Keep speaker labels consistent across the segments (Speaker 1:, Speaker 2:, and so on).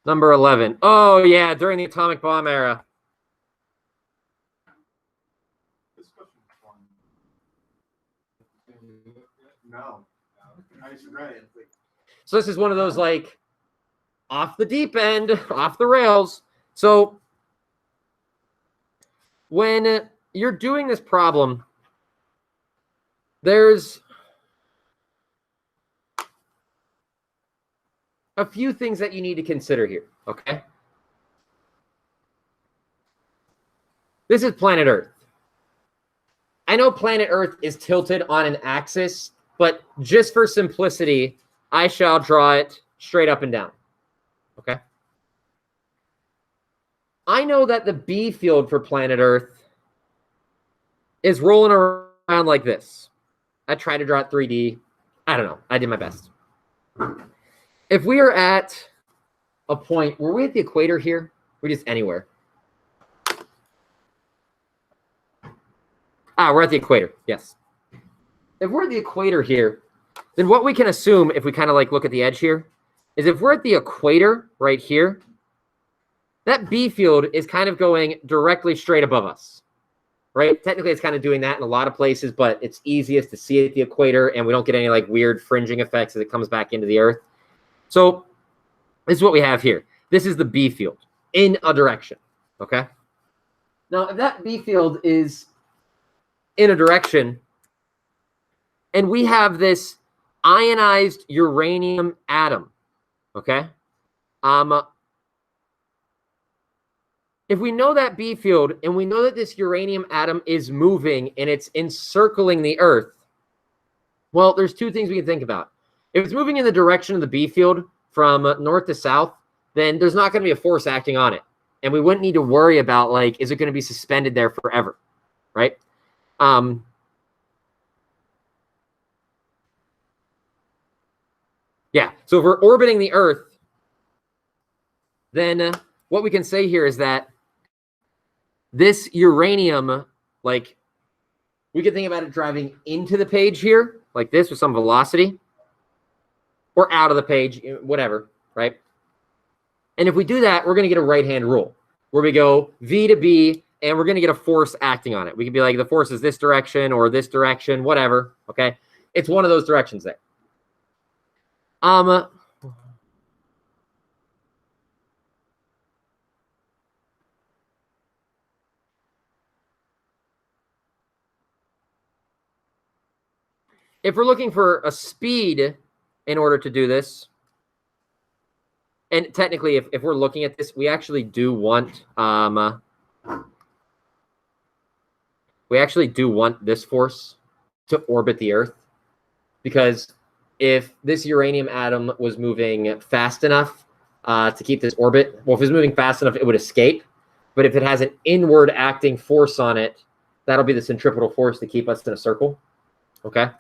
Speaker 1: Number 11. Oh, yeah, during the atomic bomb era.
Speaker 2: This question is fun. No. I just read it.
Speaker 1: So this is one of those, like, off the deep end, off the rails. So when you're doing this problem, there's a few things that you need to consider here, okay? This is planet Earth. I know planet Earth is tilted on an axis, but just for simplicity, I shall draw it straight up and down, okay? I know that the B field for planet Earth is rolling around like this. I tried to draw it 3D. I don't know. I did my best. If we are at a point, were we at the equator here? We're just anywhere. We're at the equator, yes. If we're at the equator here, then what we can assume, if we kind of like look at the edge here, is if we're at the equator right here, that B field is kind of going directly straight above us, right? Technically, it's kind of doing that in a lot of places, but it's easiest to see at the equator, and we don't get any like weird fringing effects as it comes back into the Earth. So this is what we have here. This is the B field in a direction, okay? Now, if that B field is in a direction, and we have this ionized uranium atom, okay? If we know that B field, and we know that this uranium atom is moving and it's encircling the Earth, well, there's two things we can think about. If it's moving in the direction of the B field from north to south, then there's not going to be a force acting on it. And we wouldn't need to worry about, like, is it going to be suspended there forever, right? Yeah, so if we're orbiting the Earth, then what we can say here is that this uranium, like, we can think about it driving into the page here, like this with some velocity, or out of the page, whatever, right? And if we do that, we're going to get a right-hand rule where we go V to B, and we're going to get a force acting on it. We can be like, the force is this direction or this direction, whatever, okay? It's one of those directions there. If we're looking for a speed in order to do this, and technically, if we're looking at this, we actually do want this force to orbit the Earth, because if this uranium atom was moving fast enough to keep this orbit, well, if it was moving fast enough, it would escape. But if it has an inward acting force on it, that'll be the centripetal force to keep us in a circle. Okay.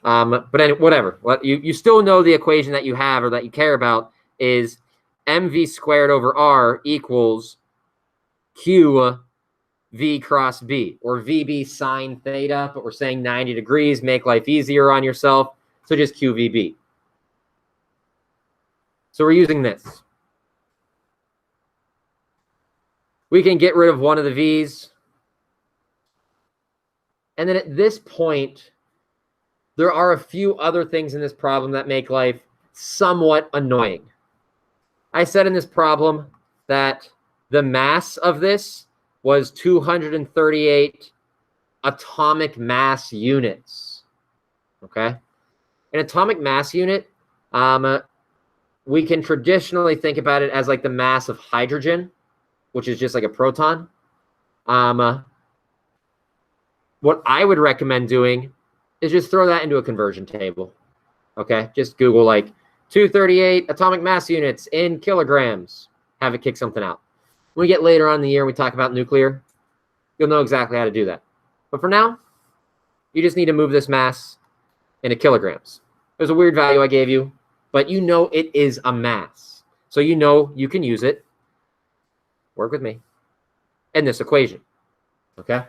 Speaker 1: But anyway, whatever. You still know the equation that you have or that you care about is mv squared over r equals q v cross b, or vb sine theta, but we're saying 90 degrees, make life easier on yourself. So just qvb. So we're using this. We can get rid of one of the v's. And then at this point, there are a few other things in this problem that make life somewhat annoying. I said in this problem that the mass of this was 238 atomic mass units. Okay? An atomic mass unit, we can traditionally think about it as like the mass of hydrogen, which is just like a proton. What I would recommend doing is just throw that into a conversion table. Okay? Just Google like 238 atomic mass units in kilograms. Have it kick something out. When we get later on in the year and we talk about nuclear, you'll know exactly how to do that. But for now, you just need to move this mass into kilograms. There's a weird value I gave you, but you know it is a mass. So you know you can use it. Work with me. In this equation. Okay?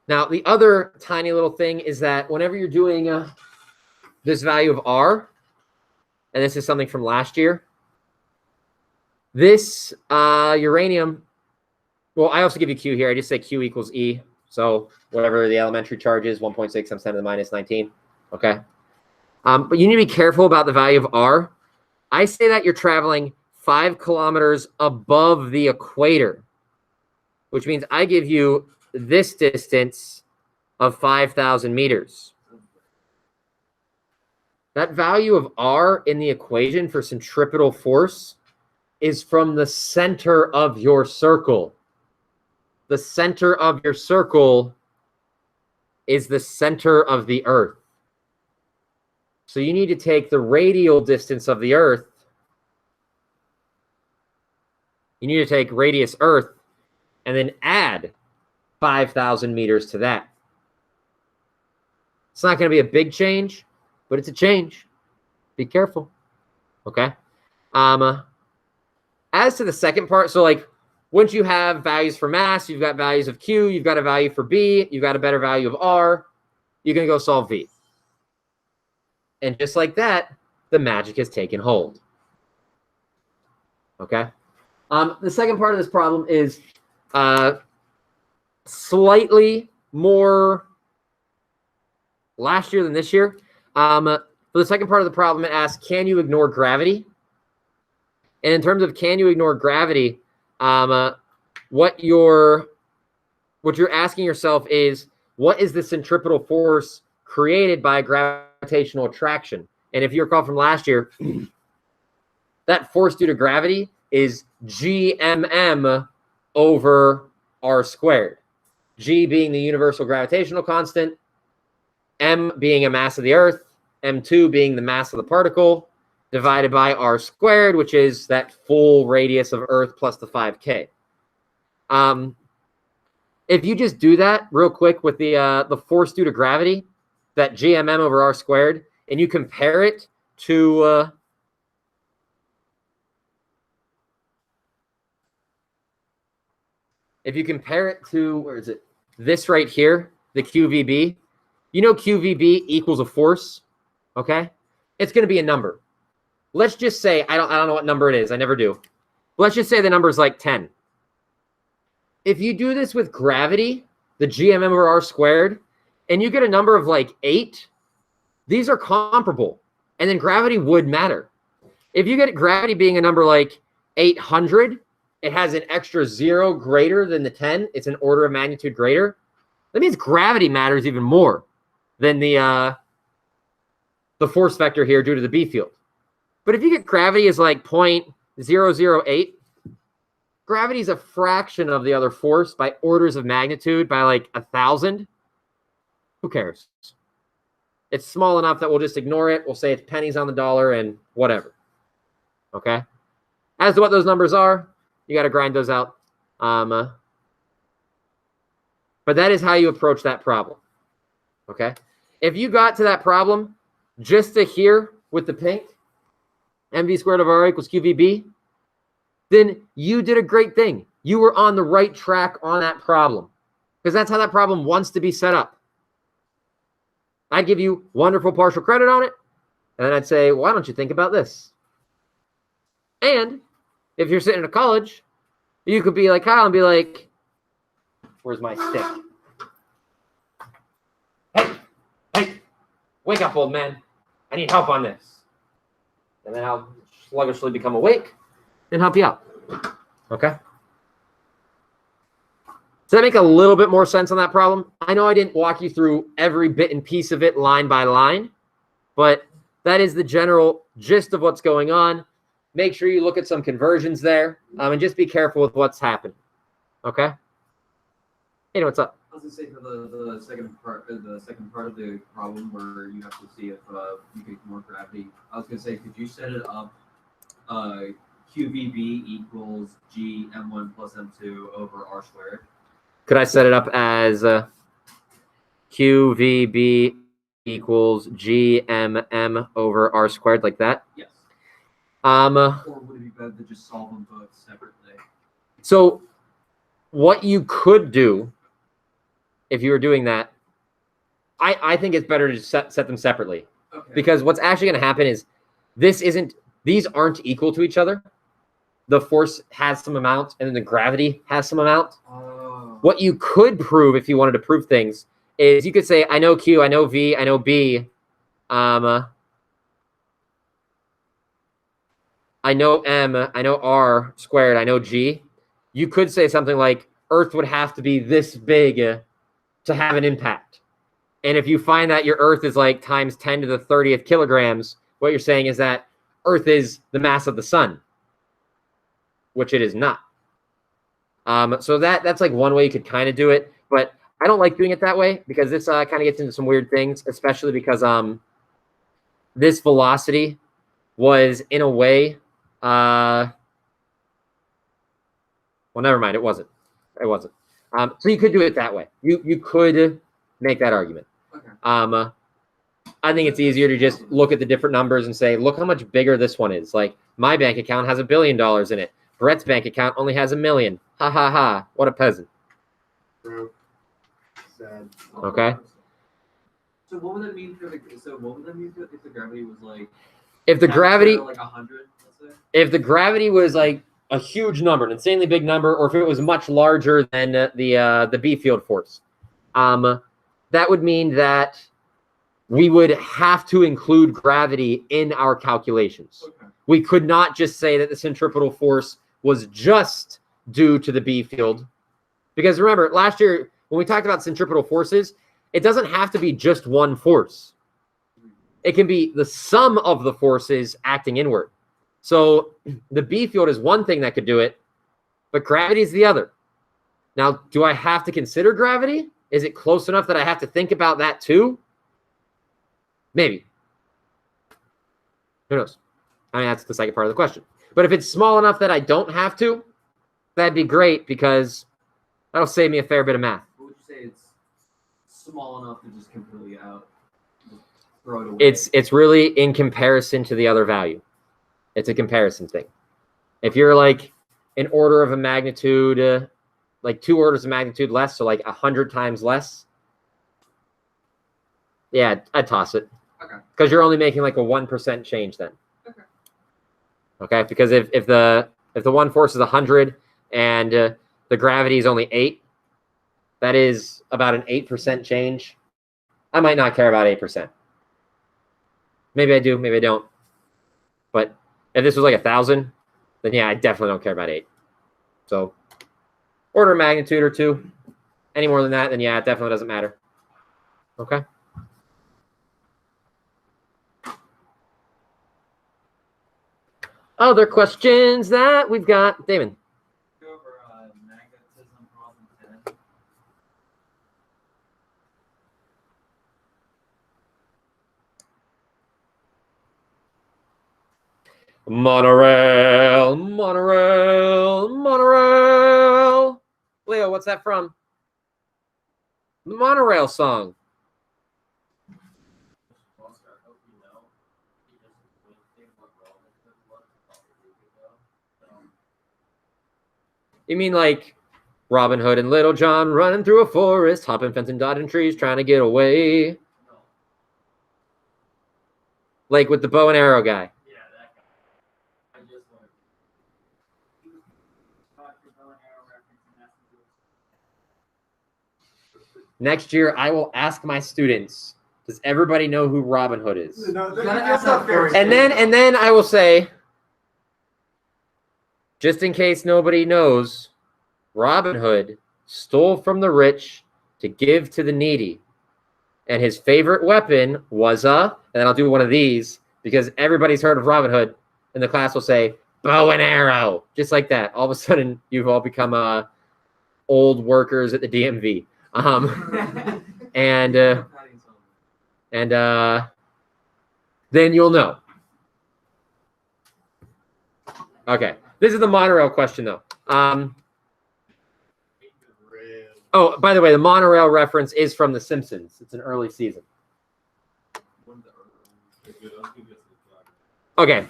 Speaker 1: Now, the other tiny little thing is that whenever you're doing this value of R, and this is something from last year, this uranium, well, I also give you Q here. I just say Q equals E. So whatever the elementary charge is, 1.6 times 10 to the minus 19. Okay. But you need to be careful about the value of R. I say that you're traveling 5 kilometers above the equator, which means I give you this distance of 5,000 meters. That value of R in the equation for centripetal force is from the center of your circle. The center of your circle is the center of the Earth. So you need to take the radial distance of the Earth. You need to take radius Earth and then add 5,000 meters to that. It's not going to be a big change, but it's a change. Be careful. Okay. As to the second part, so like once you have values for mass, you've got values of Q, you've got a value for B, you've got a better value of R, you're going to go solve V. And just like that, the magic has taken hold. Okay. The second part of this problem is slightly more last year than this year. For the second part of the problem, it asks, can you ignore gravity? And in terms of can you ignore gravity, what you're asking yourself is, what is the centripetal force created by gravitational attraction? And if you recall from last year, that force due to gravity is GMM over R squared. G being the universal gravitational constant, M being a mass of the Earth, M2 being the mass of the particle, divided by R squared, which is that full radius of Earth plus the 5K. If you just do that real quick with the force due to gravity, that GMM over R squared, and you compare it to if you compare it to, where is it? This right here, the QVB. You know QVB equals a force, okay? It's going to be a number. Let's just say, I don't know what number it is. I never do. Let's just say the number is like 10. If you do this with gravity, the GMM over R squared, and you get a number of like 8, these are comparable. And then gravity would matter. If you get gravity being a number like 800, it has an extra 0 greater than the 10. It's an order of magnitude greater. That means gravity matters even more than the force vector here due to the B field. But if you get gravity as like 0.008, gravity is a fraction of the other force by orders of magnitude by like 1,000. Who cares? It's small enough that we'll just ignore it. We'll say it's pennies on the dollar and whatever. Okay? As to what those numbers are, you got to grind those out. But that is how you approach that problem. Okay? If you got to that problem just to here with the pink, mv squared of r equals qvb, then you did a great thing. You were on the right track on that problem, because that's how that problem wants to be set up. I'd give you wonderful partial credit on it, and then I'd say, why don't you think about this? And if you're sitting in a college, you could be like Kyle and be like, where's my stick? Hey, wake up, old man. I need help on this. And then I'll sluggishly become awake and help you out. Okay? Does that make a little bit more sense on that problem? I know I didn't walk you through every bit and piece of it line by line, but that is the general gist of what's going on. Make sure you look at some conversions there, and just be careful with what's happening. Okay? Hey, what's up?
Speaker 3: I was gonna say for the second part of the problem where you have to see if you can ignore gravity. I was gonna say, could you set it up? QVB equals G M1 plus M2 over R squared.
Speaker 1: Could I set it up as QVB equals GMM over R squared like that?
Speaker 3: Yes.
Speaker 1: Or
Speaker 3: would it be better to just solve them both separately?
Speaker 1: So what you could do if you were doing that, I think it's better to set them separately.
Speaker 3: Okay.
Speaker 1: Because what's actually going to happen is these aren't equal to each other. The force has some amount, and then the gravity has some amount.
Speaker 3: Oh.
Speaker 1: What you could prove if you wanted to prove things is you could say, I know Q, I know V, I know B. I know M, I know R squared, I know G. You could say something like Earth would have to be this big to have an impact. And if you find that your Earth is like times 10 to the 30th kilograms, what you're saying is that Earth is the mass of the sun, which it is not. So that's like one way you could kind of do it, but I don't like doing it that way because this kind of gets into some weird things, especially because this velocity was in a way, well, never mind, it wasn't. So you could do it that way. You could make that argument.
Speaker 3: Okay.
Speaker 1: I think it's easier to just look at the different numbers and say, look how much bigger this one is. Like my bank account has $1 billion in it. Brett's bank account only has $1 million. Ha ha ha! What a peasant.
Speaker 2: True. Sad.
Speaker 1: Okay.
Speaker 3: So what would that mean for if the gravity was like?
Speaker 1: If the gravity,
Speaker 3: like 100, let's say.
Speaker 1: if the gravity was like a huge number, an insanely big number, or if it was much larger than the B field force, that would mean that we would have to include gravity in our calculations.
Speaker 3: Okay.
Speaker 1: We could not just say that the centripetal force was just due to the B field. Because remember, last year, when we talked about centripetal forces, it doesn't have to be just one force. It can be the sum of the forces acting inward. So the B field is one thing that could do it, but gravity is the other. Now, do I have to consider gravity? Is it close enough that I have to think about that too? Maybe. Who knows? I mean, that's the second part of the question. But if it's small enough that I don't have to, that'd be great because that'll save me a fair bit of math.
Speaker 3: What would you say it's small enough to just completely out? Just throw it away?
Speaker 1: It's really in comparison to the other value. It's a comparison thing. If you're like an order of a magnitude, like 2 orders of magnitude less, so like 100 times less, yeah, I'd toss it.
Speaker 3: Okay.
Speaker 1: Because you're only making like a 1% change then.
Speaker 3: Okay.
Speaker 1: Okay, because if the one force is 100 and the gravity is only 8, that is about an 8% change. I might not care about 8%. Maybe I do, maybe I don't. But if this was like 1,000, then yeah, I definitely don't care about 8. So order of magnitude or 2. Any more than that, then yeah, it definitely doesn't matter. Okay. Other questions that we've got, Damon.
Speaker 3: Go over magnetism problem 10.
Speaker 1: Monorail, monorail, monorail. Leo, what's that from? The Monorail song. You mean like Robin Hood and Little John running through a forest, hopping fence and dodging trees, trying to get away?
Speaker 3: No.
Speaker 1: Like with the bow and arrow guy.
Speaker 3: Yeah, that guy. I just want
Speaker 1: Next year, I will ask my students, does everybody know who Robin Hood is?
Speaker 2: No,
Speaker 3: gotta
Speaker 2: that's
Speaker 3: ask
Speaker 2: not
Speaker 3: that
Speaker 2: fair.
Speaker 3: first.
Speaker 1: And then I will say, just in case nobody knows, Robin Hood stole from the rich to give to the needy. And his favorite weapon was and then I'll do one of these because everybody's heard of Robin Hood, and the class will say, bow and arrow, just like that. All of a sudden, you've all become old workers at the DMV. And then you'll know. Okay, this is the monorail question, though. Oh, by the way, the monorail reference is from The Simpsons. It's an early season. Okay,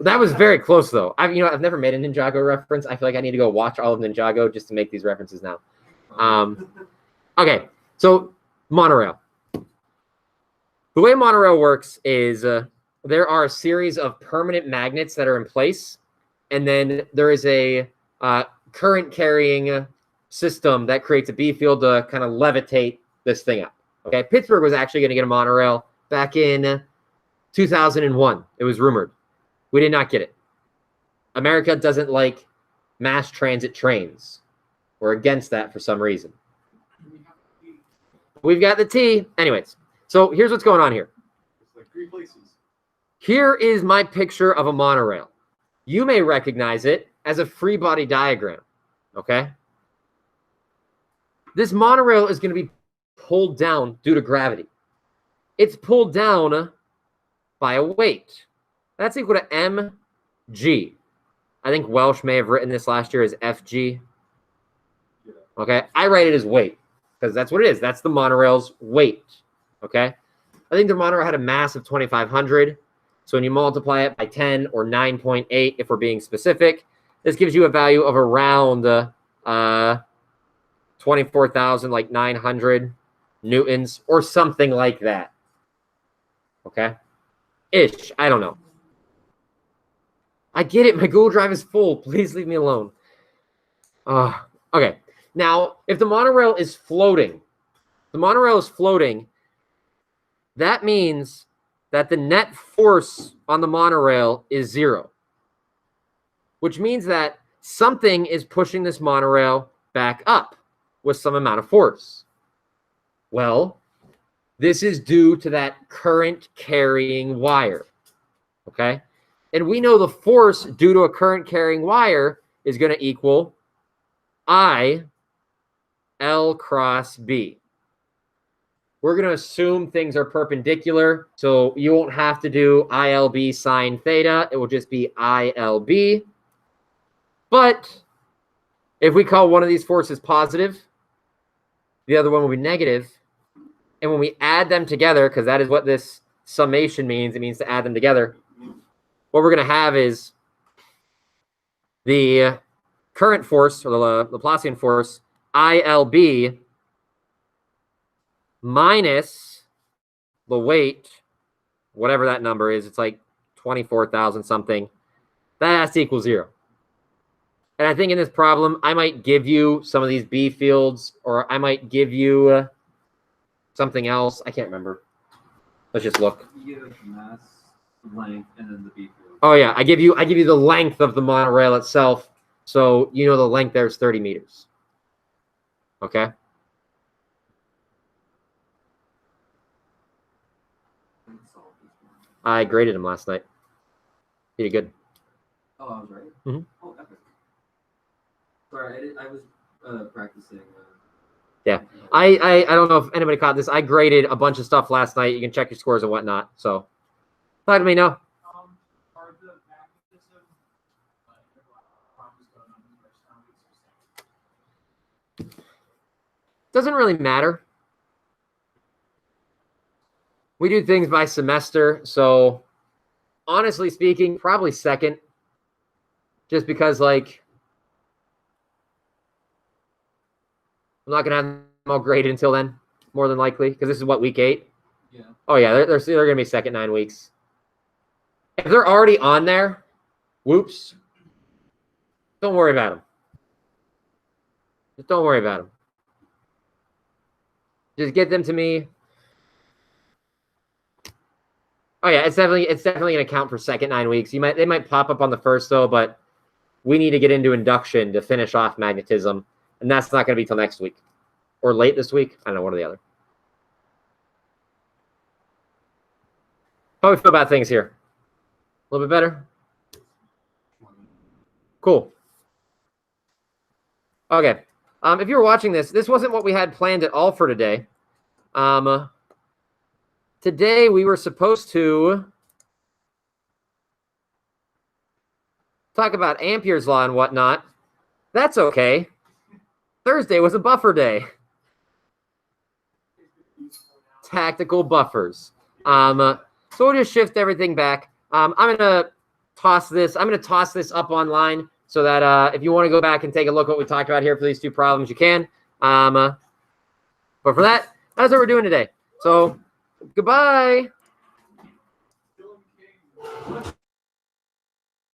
Speaker 1: that was very close, though. I've never made a Ninjago reference. I feel like I need to go watch all of Ninjago just to make these references now. Okay, so monorail. The way monorail works is there are a series of permanent magnets that are in place, and then there is a current carrying system that creates a B field to kind of levitate this thing up. Okay, Pittsburgh was actually going to get a monorail back in 2001. It was rumored. We did not get it. America doesn't like mass transit trains. We're against that for some reason. We've got the T. Anyways, so here's what's going on here.
Speaker 2: It's like 3 places.
Speaker 1: Here is my picture of a monorail. You may recognize it as a free body diagram, okay? This monorail is going to be pulled down due to gravity. It's pulled down by a weight. That's equal to mg. I think Welsh may have written this last year as FG. Okay, I write it as weight because that's what it is. That's the monorail's weight, okay? I think the monorail had a mass of 2,500. So when you multiply it by 10 or 9.8, if we're being specific, this gives you a value of around 24,900 newtons or something like that. Okay? Ish. I don't know. I get it. My Google Drive is full. Please leave me alone. Okay. Now, if the monorail is floating, that means that the net force on the monorail is 0, which means that something is pushing this monorail back up with some amount of force. Well, this is due to that current carrying wire, okay? And we know the force due to a current carrying wire is going to equal I L cross B. We're going to assume things are perpendicular, so you won't have to do ILB sine theta. It will just be ILB. But if we call one of these forces positive, the other one will be negative. And when we add them together, because that is what this summation means, it means to add them together, what we're going to have is the current force, or the Laplacian force, ILB, minus the weight, whatever that number is, it's like 24,000 something, that has to equal 0. And I think in this problem, I might give you some of these B fields, or I might give you something else. I can't remember. Let's just look.
Speaker 3: You give mass, length, and then the B field.
Speaker 1: Oh yeah, I give you the length of the monorail itself, so you know the length there is 30 meters. Okay. I graded him last night. He did good.
Speaker 3: Oh, I was right.
Speaker 1: Mhm.
Speaker 3: Oh, epic. Sorry, I was practicing.
Speaker 1: Yeah, I don't know if anybody caught this. I graded a bunch of stuff last night. You can check your scores and whatnot. So, let me know.
Speaker 2: Are the magnetism problems going on in the first time?
Speaker 1: Doesn't really matter. We do things by semester, so honestly speaking, probably second. Just because, like, I'm not gonna have them all graded until then, more than likely, because this is what, week 8.
Speaker 3: Yeah.
Speaker 1: Oh yeah, they're gonna be second 9 weeks. If they're already on there, whoops. Don't worry about them. Just don't worry about them. Just get them to me. Oh yeah, it's definitely gonna count for second 9 weeks. They might pop up on the first though, but we need to get into induction to finish off magnetism, and that's not gonna be till next week or late this week. I don't know, one or the other. How do we feel about things here? A little bit better? Cool. Okay. If you're watching this wasn't what we had planned at all for today. Today we were supposed to talk about Ampere's law and whatnot. That's okay. Thursday was a buffer day. Tactical buffers. So we'll just shift everything back. I'm gonna toss this up online so that if you want to go back and take a look at what we talked about here for these two problems, you can. But for that, that's what we're doing today. So goodbye.